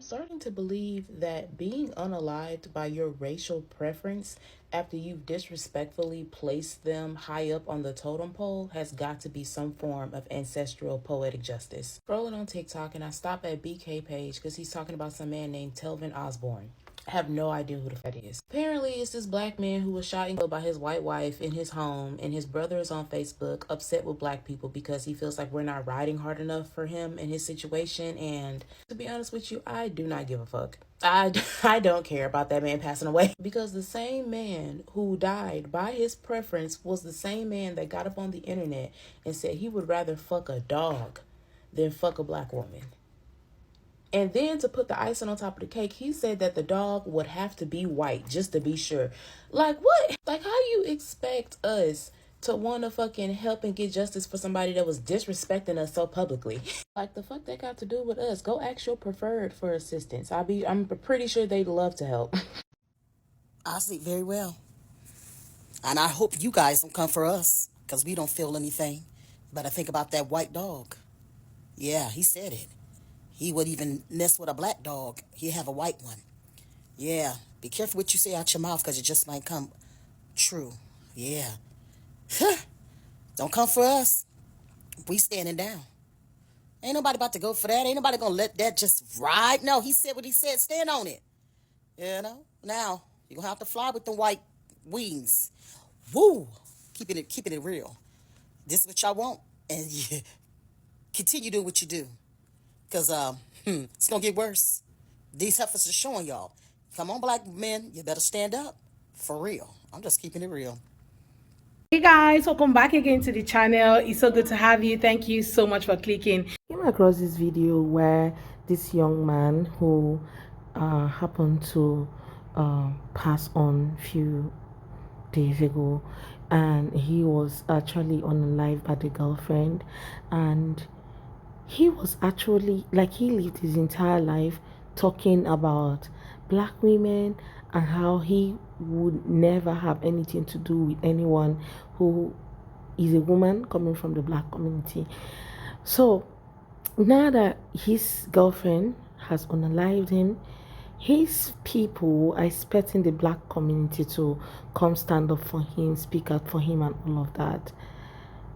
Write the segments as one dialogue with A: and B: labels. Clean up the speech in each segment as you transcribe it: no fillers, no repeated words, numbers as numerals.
A: starting to believe that being unalived by your racial preference after you've disrespectfully placed them high up on the totem pole has got to be some form of ancestral poetic justice. Scrolling on TikTok and I stop at BK page because he's talking about some man named Telvin Osborne. I have no idea who the fuck that is. Apparently, it's this black man who was shot and killed by his white wife in his home, and his brother is on Facebook upset with black people because he feels like we're not riding hard enough for him in his situation. And to be honest with you, I do not give a fuck. I don't care about that man passing away because the same man who died by his preference was the same man that got up on the internet and said he would rather fuck a dog than fuck a black woman. And then to put the icing on top of the cake, he said that the dog would have to be white just to be sure. Like, what? Like, how you expect us to want to fucking help and get justice for somebody that was disrespecting us so publicly? Like, the fuck that got to do with us? Go ask your preferred for assistance. I'm pretty sure they'd love to help.
B: I sleep very well. And I hope you guys don't come for us, because we don't feel anything. But I think about that white dog. Yeah, he said it. He would even mess with a black dog. He'd have a white one. Yeah, be careful what you say out your mouth, because it just might come true. Yeah. Don't come for us. We standing down. Ain't nobody about to go for that. Ain't nobody gonna let that just ride. No, he said what he said. Stand on it. You know? Now, you're gonna have to fly with the white wings. Woo! Keeping it real. This is what y'all want. And yeah, continue doing what you do. Because it's going to get worse. These heifers are showing y'all. Come on, black men. You better stand up. For real. I'm just keeping it real.
C: Hey guys, welcome back again to the channel. It's so good to have you. Thank you so much for clicking.
A: I came across this video where this young man who happened to pass on a few days ago, and he was actually unalived by the girlfriend, and he was actually, like, he lived his entire life talking about black women and how he would never have anything to do with anyone who is a woman coming from the black community. So now that his girlfriend has unalived him, his people are expecting the black community to come stand up for him, speak out for him and all of that.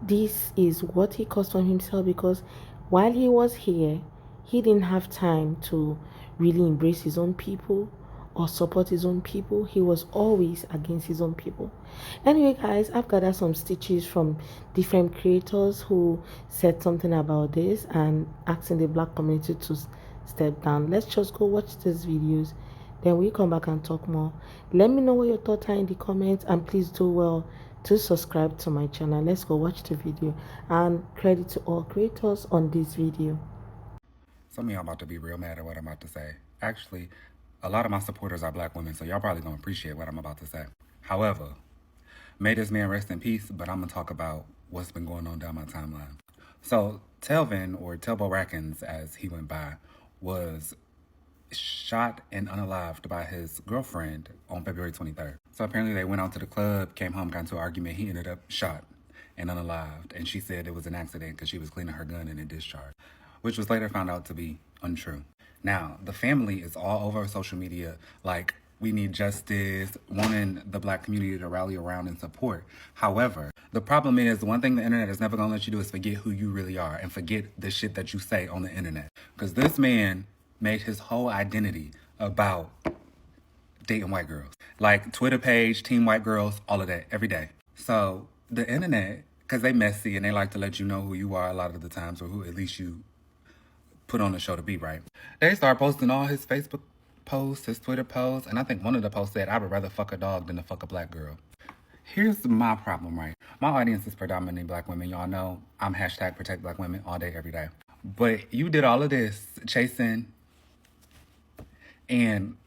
A: This is what he caused from himself, because while he was here, he didn't have time to really embrace his own people or support his own people. He was always against his own people. Anyway, guys, I've gathered some stitches from different creators who said something about this and asking the black community to step down. Let's just go watch these videos, then we come back and talk more. Let me know what your thoughts are in the comments, and please do well to subscribe to my channel. Let's go watch the video, and credit to all creators on this video.
D: Some of y'all about to be real mad at what I'm about to say. Actually, a lot of my supporters are black women, so y'all probably gonna appreciate what I'm about to say. However, may this man rest in peace, but I'm gonna talk about what's been going on down my timeline. So Telvin, or Telbo Rackens as he went by, was shot and unalived by his girlfriend on February 23rd. So apparently they went out to the club, came home, got into an argument. He ended up shot and unalived. And she said it was an accident because she was cleaning her gun and it discharged, which was later found out to be untrue. Now, the family is all over social media like, we need justice, wanting the black community to rally around and support. However, the problem is, the one thing the internet is never going to let you do is forget who you really are and forget the shit that you say on the internet. Because this man made his whole identity about dating white girls. Like Twitter page, Team White Girls, all of that, every day. So the internet, because they messy and they like to let you know who you are a lot of the times, or who at least you put on the show to be, right? They start posting all his Facebook posts, his Twitter posts, and I think one of the posts said, I would rather fuck a dog than to fuck a black girl. Here's my problem, right? My audience is predominantly black women. Y'all know I'm hashtag protect black women all day, every day. But you did all of this chasing, and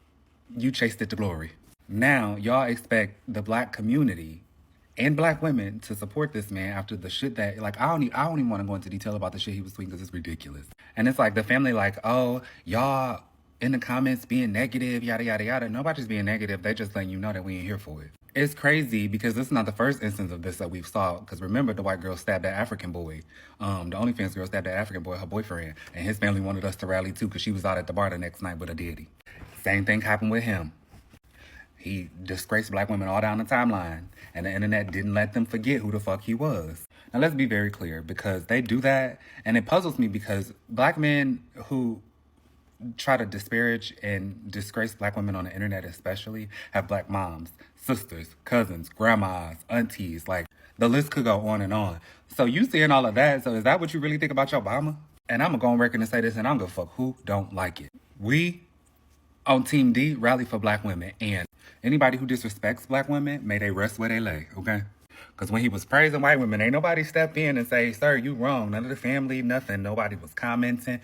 D: you chased it to glory. Now, y'all expect the black community and black women to support this man after the shit that, like, I don't even want to go into detail about the shit he was tweeting because it's ridiculous. And it's like the family like, oh, y'all in the comments being negative, yada, yada, yada. Nobody's being negative. They just letting you know that we ain't here for it. It's crazy because this is not the first instance of this that we've saw. Because remember, the white girl stabbed that African boy. The OnlyFans girl stabbed that African boy, her boyfriend. And his family wanted us to rally too because she was out at the bar the next night with a diddy. Same thing happened with him. He disgraced black women all down the timeline, and the internet didn't let them forget who the fuck he was. Now, let's be very clear, because they do that, and it puzzles me because black men who try to disparage and disgrace black women on the internet especially have black moms, sisters, cousins, grandmas, aunties. Like, the list could go on and on. So you seeing all of that, so is that what you really think about your mama? And I'm gonna go on record and say this, and I don't give a fuck who don't like it. We on Team D rally for black women, and anybody who disrespects black women, may they rest where they lay, okay? Because when he was praising white women, ain't nobody stepped in and say, sir, you wrong. None of the family, nothing. Nobody was commenting.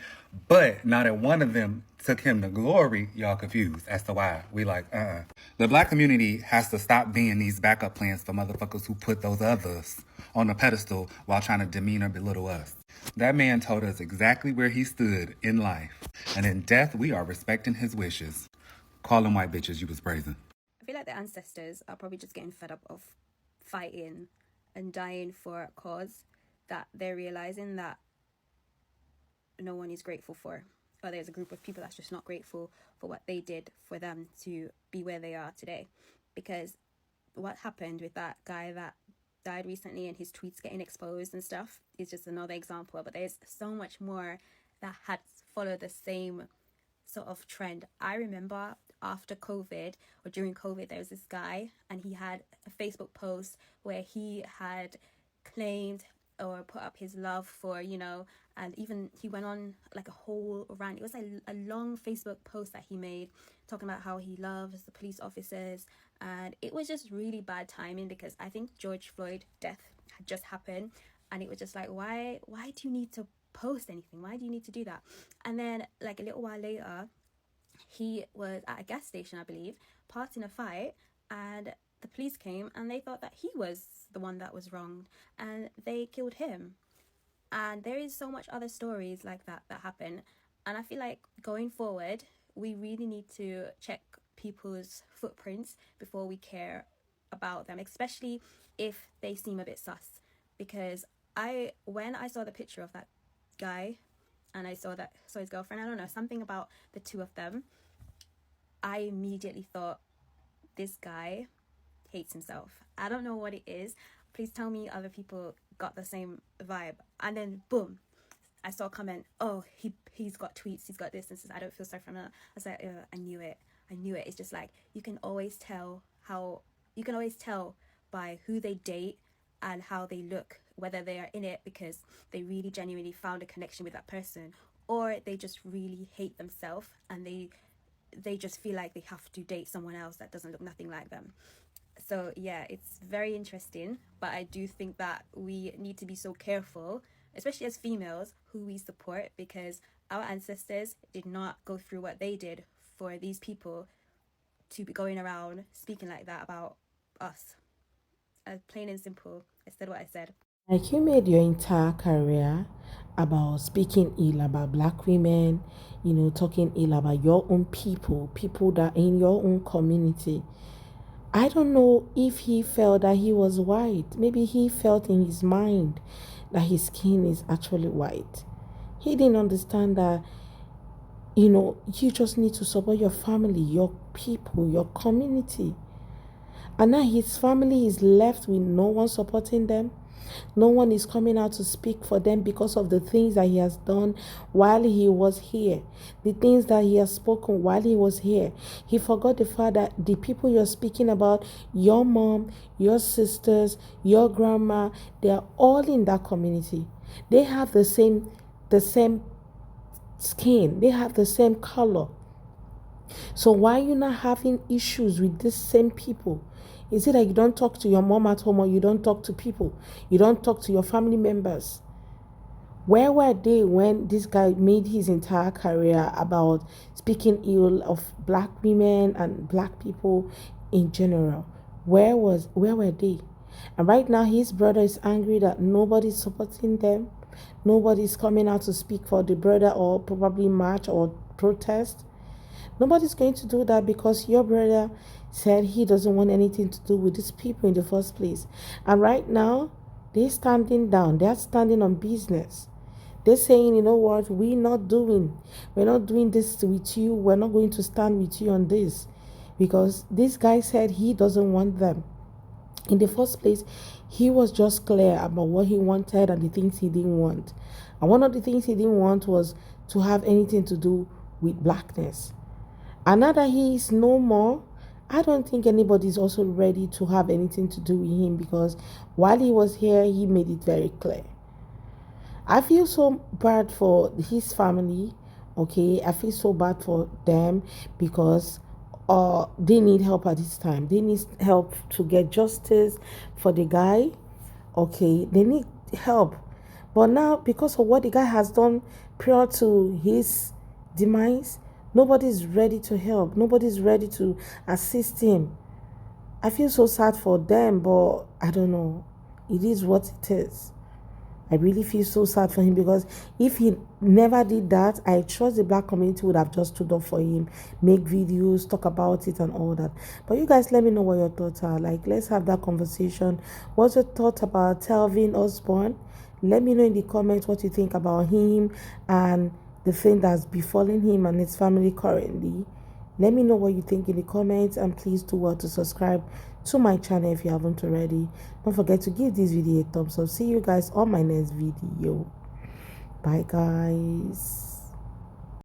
D: But not that one of them took him to glory, y'all confused as to why. We like, The black community has to stop being these backup plans for motherfuckers who put those others on a pedestal while trying to demean or belittle us. That man told us exactly where he stood in life. And in death, we are respecting his wishes. Call them white bitches you was praising.
E: I feel like the ancestors are probably just getting fed up of fighting and dying for a cause that they're realizing that no one is grateful for, or there's a group of people that's just not grateful for what they did for them to be where they are today. Because what happened with that guy that died recently and his tweets getting exposed and stuff is just another example, but there's so much more that had followed the same sort of trend. I remember after COVID, or during COVID, there was this guy and he had a Facebook post where he had claimed or put up his love for, and even he went on like a whole rant. It was a long Facebook post that he made talking about how he loves the police officers, and it was just really bad timing because I think George Floyd death had just happened, and it was just like, why do you need to post anything? Why do you need to do that? And then like a little while later, he was at a gas station, I believe, part in a fight, and the police came and they thought that he was the one that was wronged, and they killed him. And there is so much other stories like that happen, and I feel like going forward we really need to check people's footprints before we care about them, especially if they seem a bit sus. Because when I saw the picture of that guy and I saw his girlfriend, I don't know, something about the two of them, I immediately thought, this guy hates himself. I don't know what it is. Please tell me other people got the same vibe. And then boom, I saw a comment, oh, he's got tweets, he's got this and this. I don't feel sorry for him. I was like, I knew it. It's just like, you can always tell by who they date and how they look, whether they are in it because they really genuinely found a connection with that person, or they just really hate themselves and they just feel like they have to date someone else that doesn't look nothing like them. So yeah, it's very interesting, but I do think that we need to be so careful, especially as females, who we support, because our ancestors did not go through what they did for these people to be going around speaking like that about us. Plain and simple, I said what I said.
A: Like, you made your entire career about speaking ill about black women, talking ill about your own people that in your own community. I don't know if he felt that he was white. Maybe he felt in his mind that his skin is actually white. He didn't understand that, you just need to support your family, your people, your community. And now his family is left with no one supporting them. No one is coming out to speak for them because of the things that he has done while he was here. The things that he has spoken while he was here. He forgot the fact that the people you're speaking about, your mom, your sisters, your grandma, they are all in that community. They have the same skin. They have the same color. So why are you not having issues with these same people? Is it like you don't talk to your mom at home, or you don't talk to people? You don't talk to your family members? Where were they when this guy made his entire career about speaking ill of black women and black people in general? Where were they? And right now his brother is angry that nobody's supporting them. Nobody's coming out to speak for the brother or probably march or protest. Nobody's going to do that because your brother said he doesn't want anything to do with these people in the first place. And right now, they're standing down. They're standing on business. They're saying, you know what, we're not doing this with you. We're not going to stand with you on this. Because this guy said he doesn't want them. In the first place, he was just clear about what he wanted and the things he didn't want. And one of the things he didn't want was to have anything to do with blackness. And now that he is no more, I don't think anybody is also ready to have anything to do with him, because while he was here, he made it very clear. I feel so bad for his family, okay? I feel so bad for them because they need help at this time. They need help to get justice for the guy, okay? They need help. But now, because of what the guy has done prior to his demise, nobody's ready to help. Nobody's ready to assist him. I feel so sad for them, but I don't know. It is what it is. I really feel so sad for him, because if he never did that, I trust the black community would have just stood up for him, make videos, talk about it and all that. But you guys, let me know what your thoughts are. Like, let's have that conversation. What's your thought about Telvin Osborne? Let me know in the comments what you think about him and the thing that's befalling him and his family currently. Let me know what you think in the comments, and please do well to subscribe to my channel if you haven't already. Don't forget to give this video a thumbs up. See you guys on my next video. Bye guys.